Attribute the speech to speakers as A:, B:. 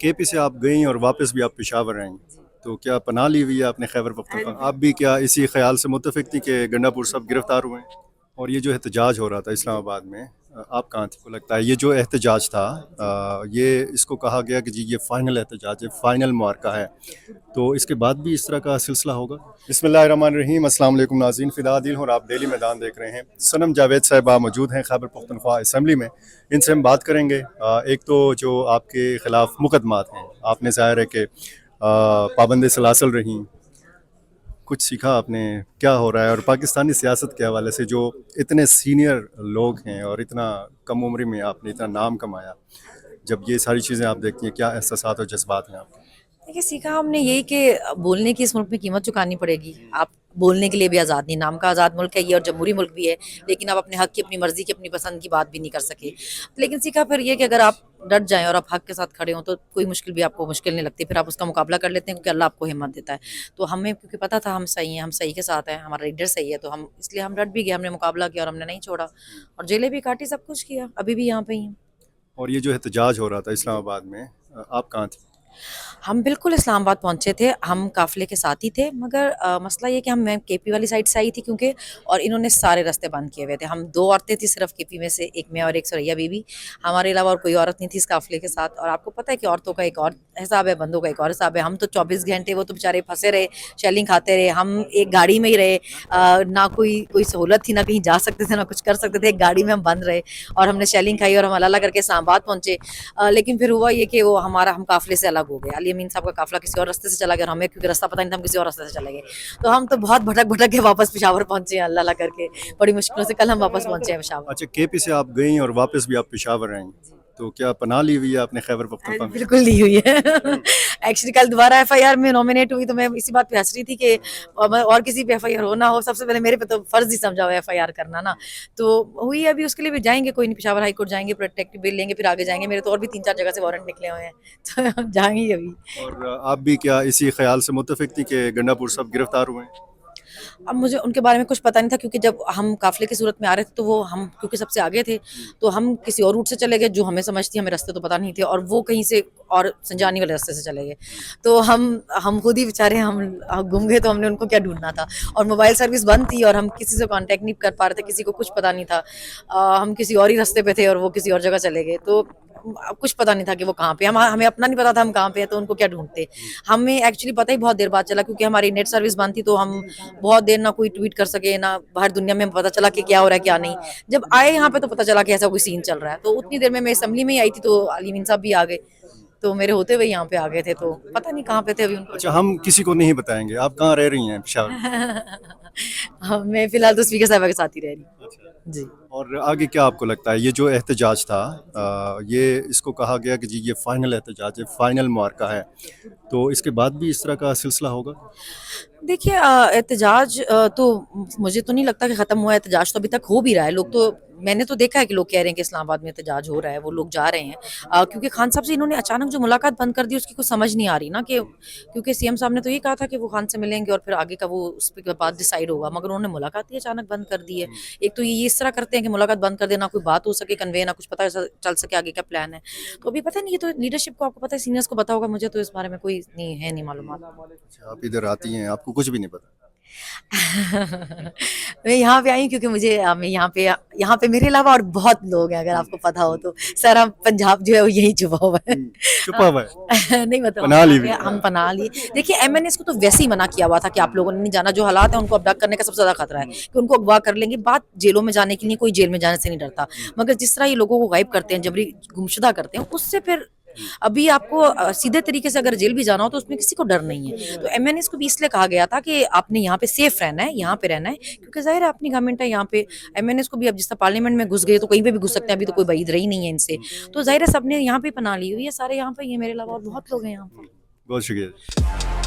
A: KP से आप गई और वापस भी आप पेशावर आएँ, तो क्या पनाह ली हुई है आपने खैबर पख्तूनख्वा? आप भी क्या इसी ख्याल से मुत्तफ़िक थी कि गंडापुर साहब गिरफ्तार हुए हैं? और ये जो एहतजाज हो रहा था इस्लामाबाद में, आप कहाँ थी? को लगता है ये जो एहतजाज था, ये इसको कहा गया कि जी ये फ़ाइनल एहतजाज है, फ़ाइनल मुआरका है, तो इसके बाद भी इस तरह का सिलसिला होगा? बिस्मिल्लाहिर्रहमानिर्रहीम, अस्सलाम वालेकुम नाज़रीन, फ़िदा आदिल और आप डेली मैदान देख रहे हैं। सनम जावेद साहिबा मौजूद हैं खैबर पख्तूनख्वा असम्बली में, इनसे हम बात करेंगे। एक तो जो आपके ख़िलाफ़ मुकदमात हैं, आपने ज़ाहिर है कि पाबंद सलासल रहीं, कुछ सीखा आपने, क्या हो रहा है? और पाकिस्तानी सियासत के हवाले से जो इतने सीनियर लोग हैं और इतना कम उम्र में आपने इतना नाम कमाया, जब ये सारी चीज़ें आप देखती हैं, क्या एहसासात और जज्बात हैं आपके?
B: देखिए, सीखा हमने यही कि बोलने की इस मुल्क में कीमत चुकानी पड़ेगी। आप बोलने के लिए भी आज़ाद नहीं, नाम का आज़ाद मुल्क है ये और जमहूरी मुल्क भी है, लेकिन आप अपने हक की, अपनी मर्ज़ी की, अपनी पसंद की बात भी नहीं कर सके। लेकिन सीखा फिर ये कि अगर आप डट जाएँ और आप हक के साथ खड़े हों, तो कोई मुश्किल भी आपको मुश्किल नहीं लगती, फिर आप उसका मुकाबला कर लेते हैं क्योंकि अल्लाह आपको हिम्मत देता है। तो हमें क्योंकि पता था हम सही हैं, हम सही के साथ हैं, हमारा लीडर सही है, तो हम इसलिए हम डट भी गए, हमने मुकाबला किया और हमने नहीं छोड़ा और जेलें भी काटी, सब कुछ किया, अभी भी यहाँ पे ही हैं।
A: और ये जो एहतजाज हो रहा था इस्लामाबाद में, आप कहाँ थी?
B: हम बिल्कुल इस्लामाबाद पहुँचे थे, हम काफ़िले के साथ ही थे मगर मसला ये कि मैं केपी वाली साइड से आई थी क्योंकि और इन्होंने सारे रास्ते बंद किए हुए थे। हम 2 औरतें थी सिर्फ़ केपी में से, एक मैं और एक सुरैया बीबी। हमारे अलावा और कोई औरत नहीं थी इस काफ़िले के साथ और आपको पता है कि औरतों का एक और हिसाब है, बंदों का एक और हिसाब है। हम तो 24 घंटे वो तो बेचारे फँसे रहे, शेलिंग खाते रहे, हम एक गाड़ी में ही रहे। ना कोई सहूलत थी, ना कहीं जा सकते थे, ना कुछ कर सकते थे, एक गाड़ी में हम बंद रहे और हमने शेलिंग खाई और हम अल्लाह करके इस्लामाबाद पहुँचे। लेकिन फिर हुआ ये कि वो हम काफ़िले से अलग हो गए। अली अमीन साहब का काफ़िला किसी और रास्ते से चला गया और हमें क्योंकि रास्ता पता नहीं था, हम किसी और रास्ते से चले गए। तो हम तो बहुत भटक-भटक के वापस पेशावर पहुँचे हैं अल्लाह करके। बड़ी मुश्किलों से कल हम वापस पहुँचे हैं पेशावर।
A: अच्छा, केपी से आप गई और वापस भी आप पेशावर आएँ, तो क्या पनाह ली हुई है आपने खैबर
B: अरे
A: पख्तूनख्वा में?
B: बिल्कुल ली हुई है। एक्चुअली कल दोबारा एफआईआर में नॉमिनेट हुई तो मैं इसी बात पे हँस रही थी कि और किसी पे एफआईआर हो ना हो, सबसे पहले मेरे पे तो फर्ज ही समझा हुआ है एफआईआर करना ना। तो हुई है, अभी उसके लिए भी जाएँगे, कोई नहीं, पेशावर हाई कोर्ट जाएँगे, प्रोटेक्टिव बेल लेंगे, फिर आगे जाएँगे। मेरे तो और भी 3-4 जगह से वारंट निकले हुए हैं। तो हम जाएँगे अभी।
A: और आप भी क्या इसी ख्याल से मुत्तफ़िक थी कि गंडापुर साहब गिरफ्तार हुए हैं?
B: अब मुझे उनके बारे में कुछ पता नहीं था क्योंकि जब हम काफ़िले की सूरत में आ रहे थे तो वो हम क्योंकि सबसे आगे थे, तो हम किसी और रूट से चले गए जो हमें समझ थी, हमें रास्ते तो पता नहीं थे और वो कहीं से और संजानी वाले रास्ते से चले गए। तो हम खुद ही बेचारे हम गुम गए, तो हमने उनको क्या ढूँढना था और मोबाइल सर्विस बंद थी और हम किसी से कॉन्टैक्ट नहीं कर पा रहे थे, किसी को कुछ पता नहीं था। हम किसी और ही रास्ते पे थे और वो किसी और जगह चले गए। तो कुछ पता नहीं था कि वो कहाँ पे हैं। हमें अपना नहीं पता था हम कहाँ पे हैं, तो उनको क्या ढूँढते। हमें एक्चुअली पता ही बहुत देर बाद चला क्योंकि हमारी नेट सर्विस बंद थी, तो हम बहुत देर ना कोई ट्वीट कर सके, ना बाहर दुनिया में पता चला कि क्या हो रहा है, क्या नहीं। जब आए यहाँ पे तो पता चला कि ऐसा कोई सीन चल रहा है। तो उतनी देर में मैं असेंबली में ही आई थी, तो अली मीन साहब भी आ गए। तो मेरे होते हुए यहाँ पे आ गए थे, तो पता नहीं कहाँ पे थे, अभी उनको
A: अच्छा, हम किसी को नहीं बताएँगे, आप कहाँ रह रही हैं पेशावर में?
B: हाँ, मैं फिलहाल तो स्पीकर साहिबा के साथ ही रह रही
A: अच्छा।
B: हूँ। जी।
A: और आगे क्या आपको लगता है, ये जो एहतजाज था, ये इसको कहा गया कि जी ये फ़ाइनल एहतजाज है, फ़ाइनल मुआरका है, तो इसके बाद भी इस तरह का सिलसिला होगा?
B: देखिए, एहतजाज तो मुझे तो नहीं लगता कि ख़त्म हुआ है, एहतजाज तो अभी तक हो भी रहा है। लोग तो मैंने तो देखा है कि लोग कह रहे हैं कि इस्लामाबाद में एहतजाज हो रहा है, वो लोग जा रहे हैं। क्योंकि खान साहब से इन्होंने अचानक जो मुलाकात बंद कर दी, उसकी कुछ समझ नहीं आ रही ना कि क्योंकि सीएम साहब ने तो ये कहा था कि वो खान से मिलेंगे और फिर आगे का वो उसके बाद डिसाइड होगा, मगर उन्होंने मुलाकात ही अचानक बंद कर दी है। एक तो ये इस तरह करते हैं कि मुलाकात बंद कर दें, ना कोई बात हो सके कन्वे, ना कुछ पता चल सके आगे क्या प्लान है। तो अभी पता नहीं, ये तो लीडरशिप को आपको पता है, सीनियर्स को पता होगा, मुझे तो इस बारे में कोई नहीं है, नहीं मालूमात।
A: अच्छा, आप इधर आती हैं, आपको कुछ भी नहीं पता?
B: मैं यहाँ पे आई हूँ क्योंकि मैं यहाँ पे मेरे अलावा और बहुत लोग हैं, अगर आपको पता हो तो। सारा पंजाब जो है वो यहीं छुपा हुआ है।
A: छुपा हुआ है,
B: नहीं, मतलब हम
A: पनाह ली
B: यहाँ पे
A: हुई
B: हम
A: है।
B: पनाह लिए। देखिए, एमएनएस को तो वैसे ही मना किया हुआ था कि आप लोगों ने नहीं जाना, जो हालात है उनको अबडक्ट करने का सबसे ज्यादा खतरा है कि उनको अगवा कर लेंगे। बात जेलों में जाने की नहीं, कोई जेल में जाने से नहीं डरता, मगर जिस तरह ये लोगों को गायब करते हैं, जबरी गुमशुदा करते हैं, उससे फिर अभी आपको सीधे तरीके से अगर जेल भी जाना हो तो उसमें किसी को डर नहीं है। तो एमएनएस को भी इसलिए कहा गया था कि आपने यहाँ पे सेफ रहना है, यहाँ पे रहना है, क्योंकि जाहिर है अपनी गवर्नमेंट है यहाँ पे। एमएनएस को भी अब जिस तरह पार्लियामेंट में घुस गए तो कहीं पे भी घुस सकते हैं, अभी तो कोई बईद रही नहीं है इनसे। तो जाहिर है सबने यहाँ पे पनाह ली हुई है, सारे यहाँ पे ही हैं, मेरे अलावा और बहुत लोग हैं यहाँ पे।
A: बहुत शुक्रिया।